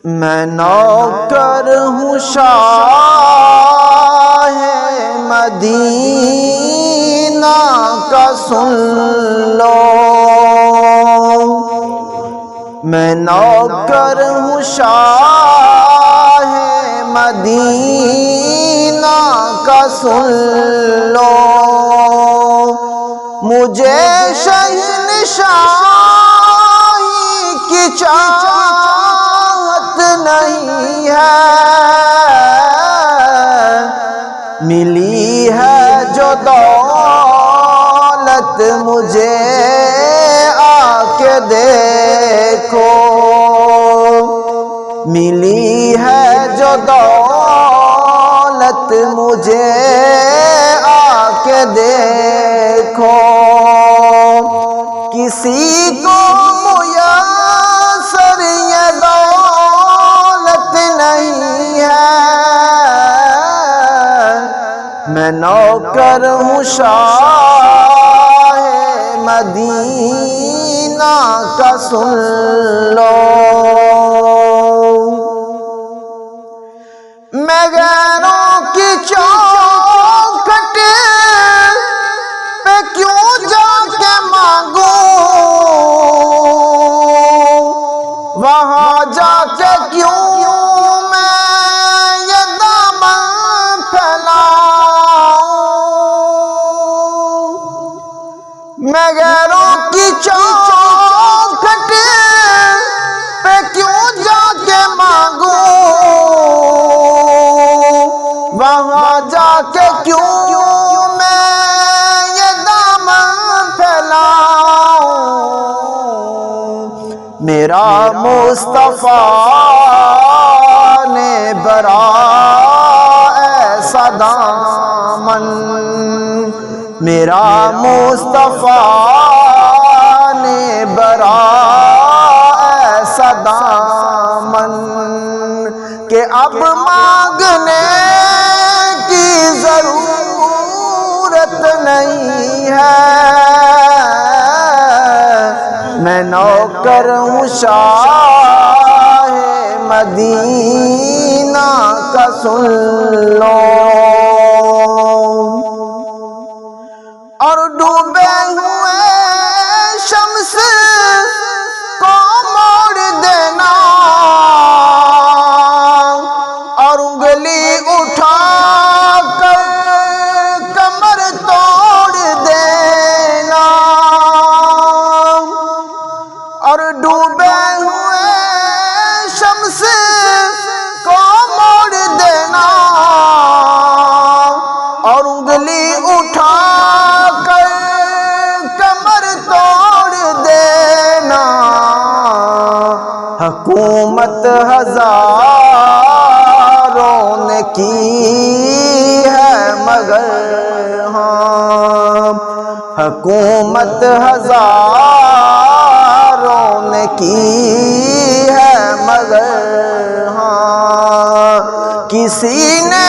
میں نوکر ہوں شاہ مدینہ کا سن لو، میں نوکر ہوں شاہ مدینہ کا سن لو، مجھے شہنشاہی کی چاہت نہیں ہے، ملی ہے جو دولت مجھے آ کے دیکھو، ملی ہے جو دولت مجھے آ کے دیکھو، کسی کو میسر یہ دولت نہیں ہے، میں نوکر ہوں شاہ مدینہ کا سن لو، میں غیروں کی چوکھٹ پہ کیوں جا کے مانگوں، وہاں جا کے کیوں میں یہ دامن پھیلاؤں، میں غیروں کی چوکھٹ پہ کیوں جا کے مانگوں، وہاں جا کے کیوں میں یہ دامن پھیلاؤں، میرا مصطفیٰ نے برا ایسا دامن، میرا مصطفیٰ نے برا ایسا دامن کہ اب مانگنے کی ضرورت نہیں ہے، میں نوکر ہوں شاہ مدینہ کا سن لو، اور ڈوبے ہوئے شمس کو موڑ دینا، اور انگلی اٹھا کر کمر توڑ دینا، اور ڈوبے ہوئے شمس کو موڑ دینا، اور انگلی اٹھا کر کمر توڑ دینا، حکومت ہزاروں نے کی ہے مگر ہاں، حکومت ہزاروں نے کی ہے مگر ہاں، کسی نے